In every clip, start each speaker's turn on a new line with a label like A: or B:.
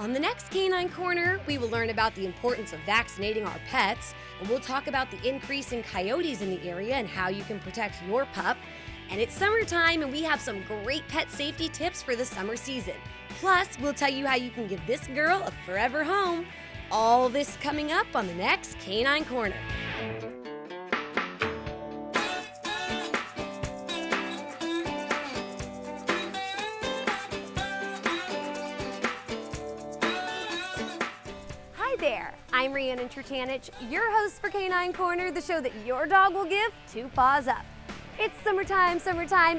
A: On the next Canine Corner, we will learn about the importance of vaccinating our pets, and we'll talk about the increase in coyotes in the area and how you can protect your pup. And it's summertime, and we have some great pet safety tips for the summer season. Plus, we'll tell you how you can give this girl a forever home. All this coming up on the next Canine Corner. Hi there, I'm Riannon Trutanich, your host for Canine Corner, the show that your dog will give 2 paws up. It's summertime,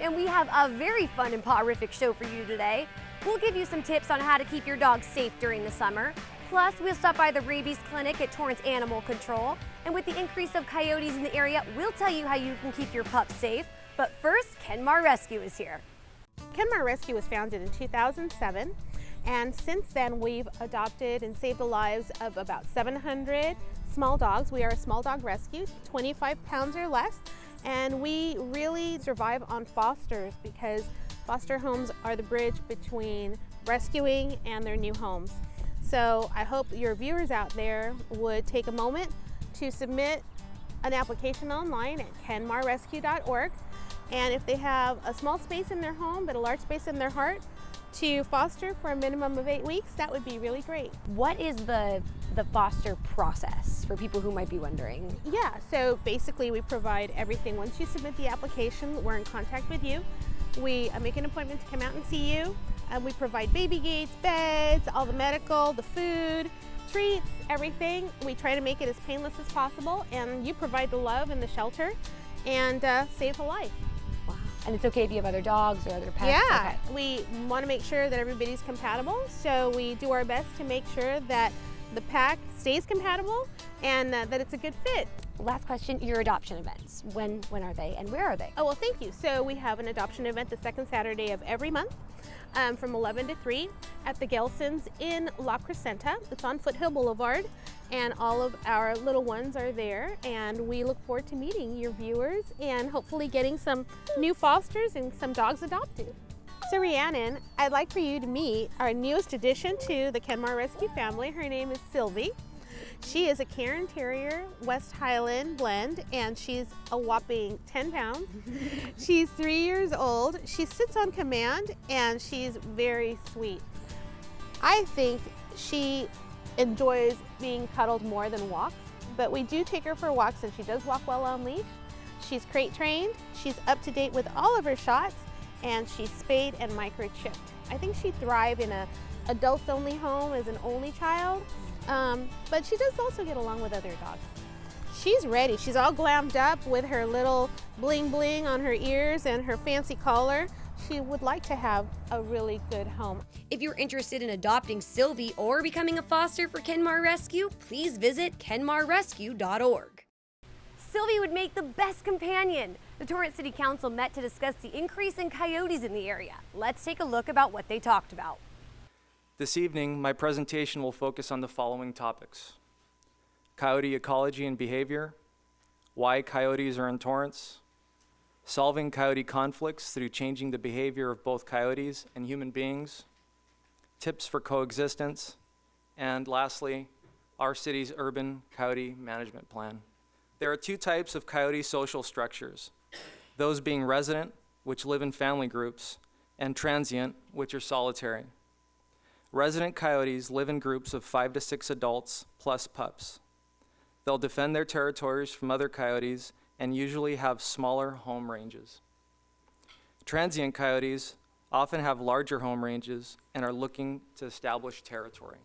A: and we have a very fun and paw-rific show for you today. We'll give you some tips on how to keep your dog safe during the summer. Plus, we'll stop by the rabies clinic at Torrance Animal Control. And with the increase of coyotes in the area, we'll tell you how you can keep your pup safe. But first, Kenmar Rescue is here.
B: Kenmar Rescue was founded in 2007. And since then, we've adopted and saved the lives of about 700 small dogs. We are a small dog rescue, 25 pounds or less. And we really survive on fosters because foster homes are the bridge between rescuing and their new homes. So I hope your viewers out there would take a moment to submit an application online at kenmarrescue.org. And if they have a small space in their home but a large space in their heart, to foster for a minimum of 8 weeks, that would be really great.
A: What is the foster process for people who might be wondering?
B: Yeah, so basically we provide everything. Once you submit the application, we're in contact with you. We make an appointment to come out and see you. We provide baby gates, beds, all the medical, the food, treats, everything. We try to make it as painless as possible, and you provide the love and the shelter and save a life.
A: And it's okay if you have other dogs or other pets?
B: Yeah,
A: okay.
B: We want to make sure that everybody's compatible, so we do our best to make sure that the pack stays compatible and that it's a good fit.
A: Last question, your adoption events. When are they and where are they?
B: Oh, well, thank you. So we have an adoption event the second Saturday of every month from 11 to 3 at the Gelsons in La Crescenta. It's on Foothill Boulevard, and all of our little ones are there, and we look forward to meeting your viewers and hopefully getting some new fosters and some dogs adopted. So Riannon, I'd like for you to meet our newest addition to the Kenmar Rescue family. Her name is Sylvie. She is a Cairn Terrier West Highland blend, and she's a whopping 10 pounds. She's 3 years old. She sits on command, and she's very sweet. I think she enjoys being cuddled more than walked, but we do take her for walks, and she does walk well on leash. She's crate trained. She's up to date with all of her shots, and she's spayed and microchipped. I think she'd thrive in an adults-only home as an only child. But she does also get along with other dogs. She's ready. She's all glammed up with her little bling bling on her ears and her fancy collar. She would like to have a really good home.
A: If you're interested in adopting Sylvie or becoming a foster for Kenmar Rescue, please visit kenmarrescue.org. Sylvie would make the best companion. The Torrance City Council met to discuss the increase in coyotes in the area. Let's take a look about what they talked about.
C: This evening, my presentation will focus on the following topics: coyote ecology and behavior, why coyotes are in Torrance, solving coyote conflicts through changing the behavior of both coyotes and human beings, tips for coexistence, and lastly, our city's urban coyote management plan. There are 2 types of coyote social structures, those being resident, which live in family groups, and transient, which are solitary. Resident coyotes live in groups of 5 to 6 adults plus pups. They'll defend their territories from other coyotes and usually have smaller home ranges. Transient coyotes often have larger home ranges and are looking to establish territory.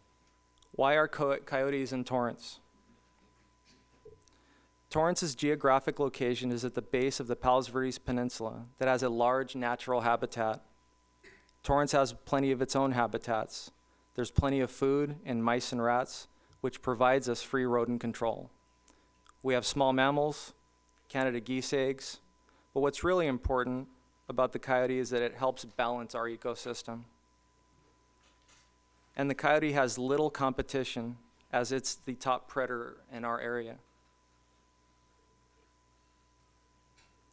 C: Why are coyotes in Torrance? Torrance's geographic location is at the base of the Palos Verdes Peninsula that has a large natural habitat. Torrance has plenty of its own habitats. There's plenty of food and mice and rats, which provides us free rodent control. We have small mammals, Canada geese eggs, but what's really important about the coyote is that it helps balance our ecosystem. And the coyote has little competition as it's the top predator in our area.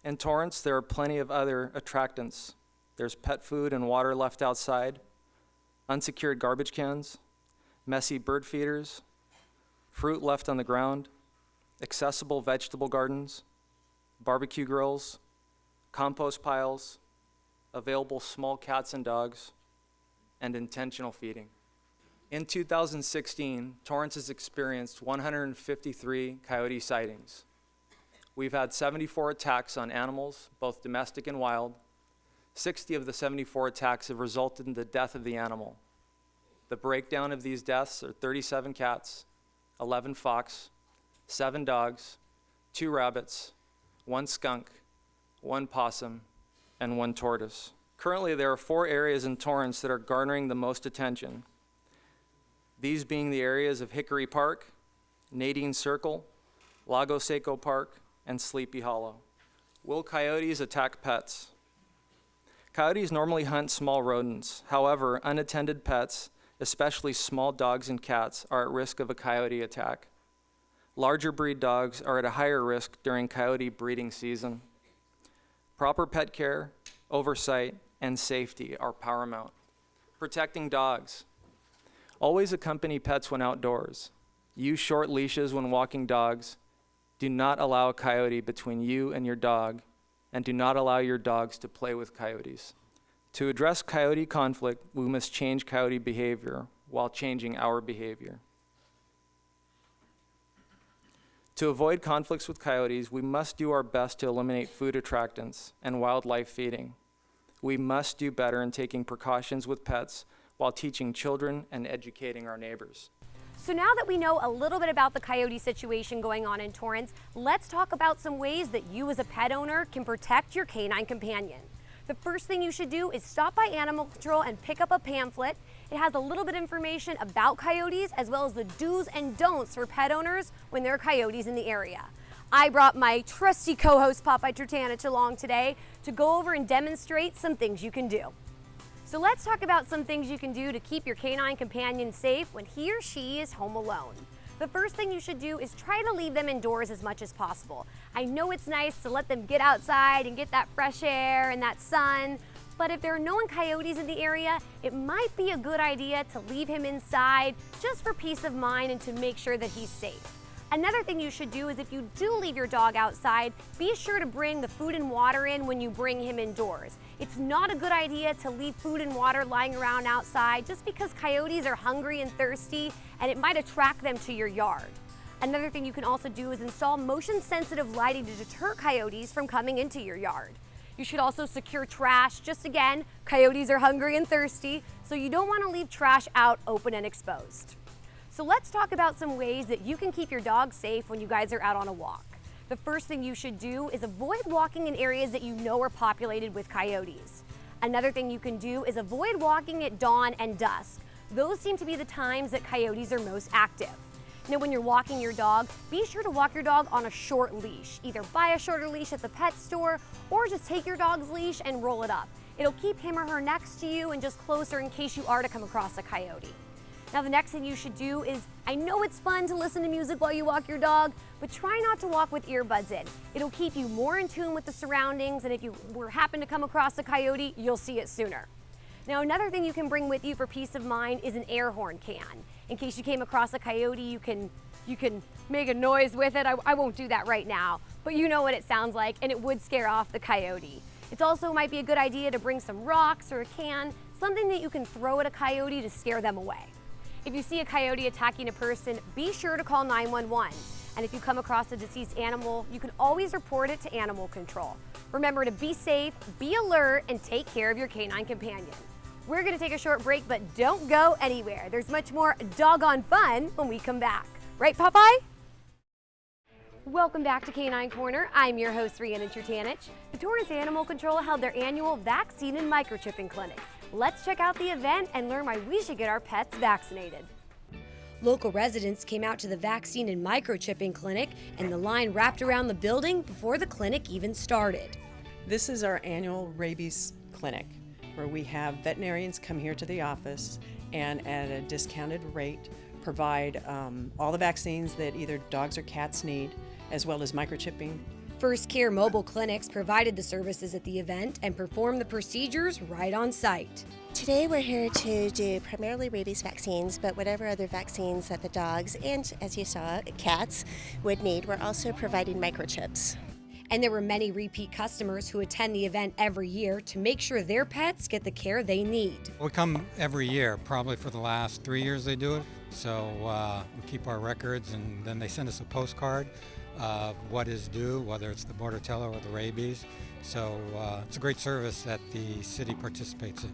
C: In Torrance, there are plenty of other attractants. There's pet food and water left outside, unsecured garbage cans, messy bird feeders, fruit left on the ground, accessible vegetable gardens, barbecue grills, compost piles, available small cats and dogs, and intentional feeding. In 2016, Torrance has experienced 153 coyote sightings. We've had 74 attacks on animals, both domestic and wild. 60 of the 74 attacks have resulted in the death of the animal. The breakdown of these deaths are 37 cats, 11 fox, 7 dogs, 2 rabbits, 1 skunk, 1 possum, and 1 tortoise. Currently, there are 4 areas in Torrance that are garnering the most attention. These being the areas of Hickory Park, Nadine Circle, Lago Seco Park, and Sleepy Hollow. Will coyotes attack pets? Coyotes normally hunt small rodents. However, unattended pets, especially small dogs and cats, are at risk of a coyote attack. Larger breed dogs are at a higher risk during coyote breeding season. Proper pet care, oversight, and safety are paramount. Protecting dogs. Always accompany pets when outdoors. Use short leashes when walking dogs. Do not allow a coyote between you and your dog, and do not allow your dogs to play with coyotes. To address coyote conflict, we must change coyote behavior while changing our behavior. To avoid conflicts with coyotes, we must do our best to eliminate food attractants and wildlife feeding. We must do better in taking precautions with pets while teaching children and educating our neighbors.
A: So now that we know a little bit about the coyote situation going on in Torrance, let's talk about some ways that you as a pet owner can protect your canine companion. The first thing you should do is stop by Animal Control and pick up a pamphlet. It has a little bit of information about coyotes as well as the do's and don'ts for pet owners when there are coyotes in the area. I brought my trusty co-host Riannon Trutanich along today to go over and demonstrate some things you can do. So let's talk about some things you can do to keep your canine companion safe when he or she is home alone. The first thing you should do is try to leave them indoors as much as possible. I know it's nice to let them get outside and get that fresh air and that sun, but if there are known coyotes in the area, it might be a good idea to leave him inside just for peace of mind and to make sure that he's safe. Another thing you should do is if you do leave your dog outside, be sure to bring the food and water in when you bring him indoors. It's not a good idea to leave food and water lying around outside just because coyotes are hungry and thirsty and it might attract them to your yard. Another thing you can also do is install motion-sensitive lighting to deter coyotes from coming into your yard. You should also secure trash. Just again, coyotes are hungry and thirsty, so you don't want to leave trash out open and exposed. So let's talk about some ways that you can keep your dog safe when you guys are out on a walk. The first thing you should do is avoid walking in areas that you know are populated with coyotes. Another thing you can do is avoid walking at dawn and dusk. Those seem to be the times that coyotes are most active. Now, when you're walking your dog, be sure to walk your dog on a short leash. Either buy a shorter leash at the pet store or just take your dog's leash and roll it up. It'll keep him or her next to you and just closer in case you are to come across a coyote. Now, the next thing you should do is, I know it's fun to listen to music while you walk your dog, but try not to walk with earbuds in. It'll keep you more in tune with the surroundings, and if you happen to come across a coyote, you'll see it sooner. Now, another thing you can bring with you for peace of mind is an air horn can. In case you came across a coyote, you can make a noise with it. I won't do that right now, but you know what it sounds like, and it would scare off the coyote. It also might be a good idea to bring some rocks or a can, something that you can throw at a coyote to scare them away. If you see a coyote attacking a person, be sure to call 911. And if you come across a deceased animal, you can always report it to Animal Control. Remember to be safe, be alert, and take care of your canine companion. We're gonna take a short break, but don't go anywhere. There's much more doggone fun when we come back. Right, Popeye? Welcome back to Canine Corner. I'm your host, Riannon Trutanich. The Torrance Animal Control held their annual vaccine and microchipping clinic. Let's check out the event and learn why we should get our pets vaccinated. Local residents came out to the vaccine and microchipping clinic, and the line wrapped around the building before the clinic even started.
D: This is our annual rabies clinic, where we have veterinarians come here to the office and at a discounted rate provide all the vaccines that either dogs or cats need, as well as microchipping.
A: First Care Mobile Clinics provided the services at the event and performed the procedures right on site.
E: Today we're here to do primarily rabies vaccines, but whatever other vaccines that the dogs and, as you saw, cats would need. We're also providing microchips.
A: And there were many repeat customers who attend the event every year to make sure their pets get the care they need.
F: We come every year, probably for the last 3 years they do it. So we keep our records, and then they send us a postcard of what is due, whether it's the Bordetella or the rabies. So it's a great service that the city participates in.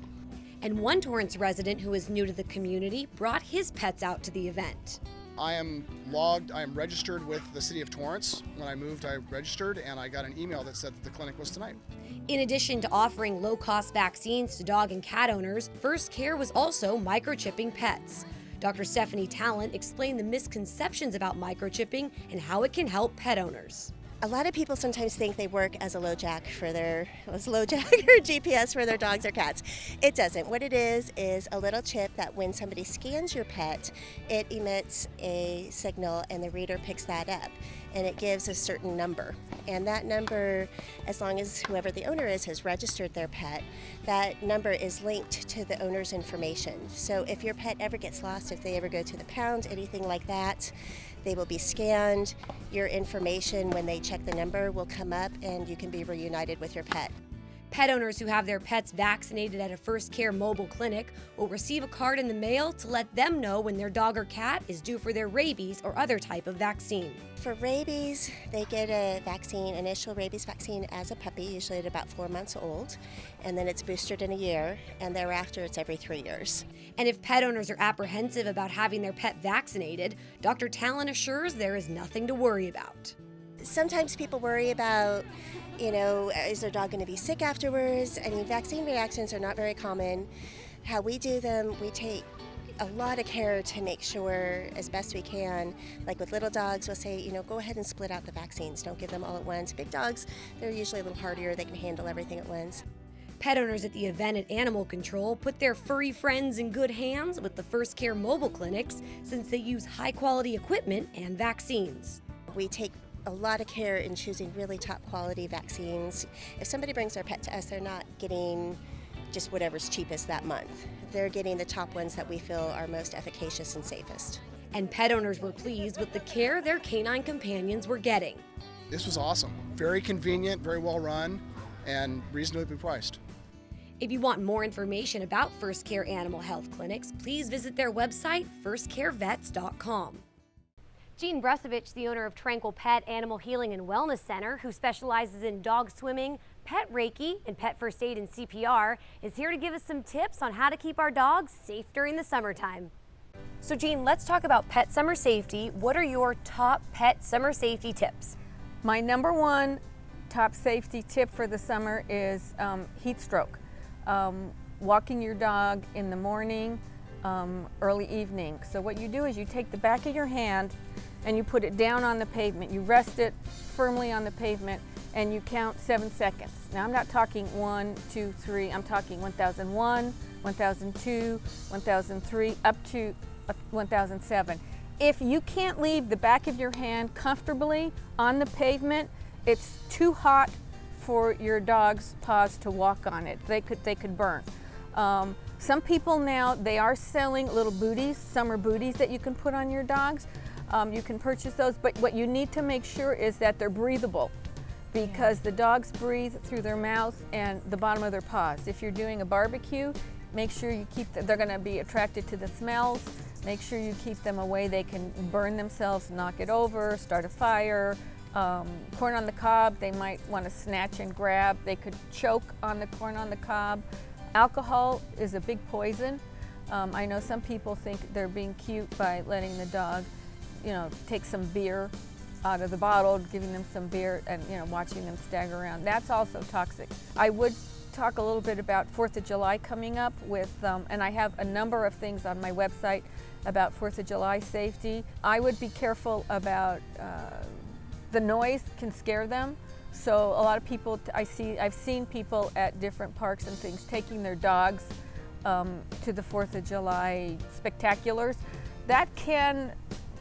A: And one Torrance resident who is new to the community brought his pets out to the event.
G: I am registered with the city of Torrance. When I moved, I registered, and I got an email that said that the clinic was tonight.
A: In addition to offering low-cost vaccines to dog and cat owners, First Care was also microchipping pets. Dr. Stephanie Talent explained the misconceptions about microchipping and how it can help pet owners.
E: A lot of people sometimes think they work as a LoJack or GPS for their dogs or cats. It doesn't. What it is a little chip that when somebody scans your pet, it emits a signal and the reader picks that up. And it gives a certain number. And that number, as long as whoever the owner is has registered their pet, that number is linked to the owner's information. So if your pet ever gets lost, if they ever go to the pound, anything like that, they will be scanned. Your information, when they check the number, will come up and you can be reunited with your pet.
A: Pet owners who have their pets vaccinated at a First Care mobile clinic will receive a card in the mail to let them know when their dog or cat is due for their rabies or other type of vaccine.
E: For rabies, they get a vaccine, initial rabies vaccine as a puppy, usually at about 4 months old, and then it's boosted in a year, and thereafter it's every 3 years.
A: And if pet owners are apprehensive about having their pet vaccinated, Dr. Talent assures there is nothing to worry about.
E: Sometimes people worry about, is their dog going to be sick afterwards? I mean, vaccine reactions are not very common. How we do them, we take a lot of care to make sure as best we can. Like with little dogs, we'll say, go ahead and split out the vaccines. Don't give them all at once. Big dogs, they're usually a little hardier. They can handle everything at once.
A: Pet owners at the event at Animal Control put their furry friends in good hands with the First Care mobile clinics since they use high-quality equipment and vaccines.
E: We take a lot of care in choosing really top quality vaccines. If somebody brings their pet to us, they're not getting just whatever's cheapest that month. They're getting the top ones that we feel are most efficacious and safest.
A: And pet owners were pleased with the care their canine companions were getting.
G: This was awesome. Very convenient, very well run, and reasonably priced.
A: If you want more information about First Care Animal Health Clinics, please visit their website, firstcarevets.com. Jean Brusovich, the owner of Tranquil Pet Animal Healing and Wellness Center, who specializes in dog swimming, pet Reiki, and pet first aid and CPR, is here to give us some tips on how to keep our dogs safe during the summertime. So Jean, let's talk about pet summer safety. What are your top pet summer safety tips?
H: My number one top safety tip for the summer is heat stroke. Walking your dog in the morning, early evening. So what you do is you take the back of your hand and you put it down on the pavement. You rest it firmly on the pavement and you count 7 seconds. Now I'm not talking 1, 2, 3, I'm talking 1001, 1002, 1003, up to 1007. If you can't leave the back of your hand comfortably on the pavement, it's too hot for your dog's paws to walk on it. They could burn. Some people now, they are selling little booties, summer booties that you can put on your dogs. You can purchase those, but what you need to make sure is that they're breathable, because the dogs breathe through their mouth and the bottom of their paws. If you're doing a barbecue, make sure you keep they're going to be attracted to the smells. Make sure you keep them away. They can burn themselves, knock it over, start a fire. Corn on the cob, they might want to snatch and grab. They could choke on the corn on the cob. Alcohol is a big poison. I know some people think they're being cute by letting the dog, take some beer out of the bottle, giving them some beer and, watching them stagger around. That's also toxic. I would talk a little bit about 4th of July coming up with, and I have a number of things on my website about 4th of July safety. I would be careful about the noise can scare them. So a lot of people, I've seen people at different parks and things taking their dogs to the 4th of July spectaculars. That can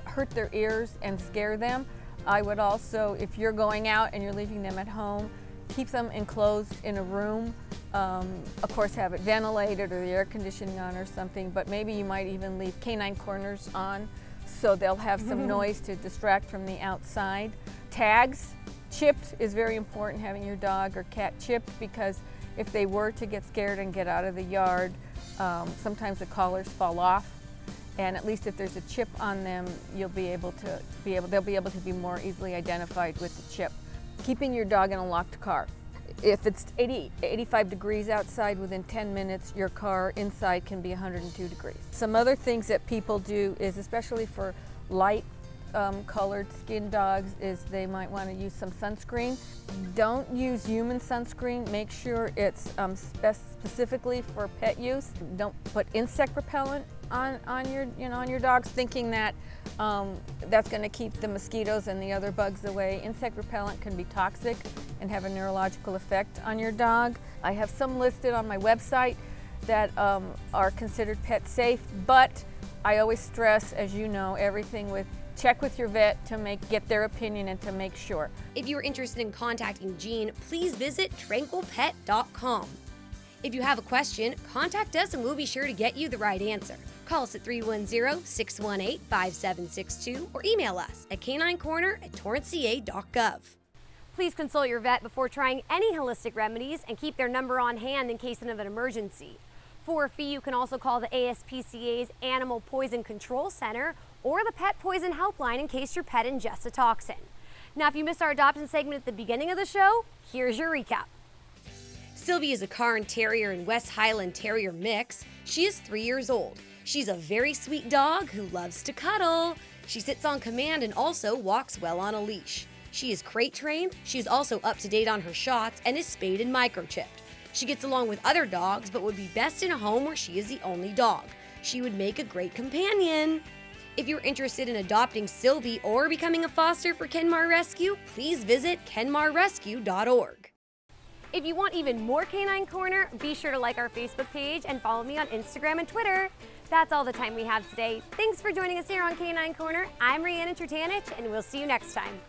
H: hurt their ears and scare them. I would also, if you're going out and you're leaving them at home, keep them enclosed in a room Of course, have it ventilated or the air conditioning on or something, but maybe you might even leave canine corners on so they'll have some noise to distract from the outside. Tags, chipped is very important, having your dog or cat chipped, because if they were to get scared and get out of the yard, sometimes the collars fall off, and at least if there's a chip on them, they'll be able to be more easily identified with the chip. Keeping your dog in a locked car. If it's 85 degrees outside, within 10 minutes, your car inside can be 102 degrees. Some other things that people do is, especially for light colored skin dogs, is they might want to use some sunscreen. Don't use human sunscreen. Make sure it's specifically for pet use. Don't put insect repellent on your dogs, thinking that that's going to keep the mosquitoes and the other bugs away. Insect repellent can be toxic and have a neurological effect on your dog. I have some listed on my website that are considered pet safe, but I always stress, as you know, check with your vet to get their opinion and to make sure.
A: If you are interested in contacting Jean, please visit tranquilpet.com. If you have a question, contact us and we'll be sure to get you the right answer. Call us at 310-618-5762 or email us at caninecorner@torranceca.gov. Please consult your vet before trying any holistic remedies and keep their number on hand in case of an emergency. For a fee, you can also call the ASPCA's Animal Poison Control Center or the Pet Poison Helpline in case your pet ingests a toxin. Now, if you missed our adoption segment at the beginning of the show, here's your recap. Sylvie is a Cairn Terrier and West Highland Terrier mix. She is 3 years old. She's a very sweet dog who loves to cuddle. She sits on command and also walks well on a leash. She is crate trained. She is also up to date on her shots and is spayed and microchipped. She gets along with other dogs, but would be best in a home where she is the only dog. She would make a great companion. If you're interested in adopting Sylvie or becoming a foster for Kenmar Rescue, please visit kenmarrescue.org. If you want even more Canine Corner, be sure to like our Facebook page and follow me on Instagram and Twitter. That's all the time we have today. Thanks for joining us here on Canine Corner. I'm Riannon Trutanich, and we'll see you next time.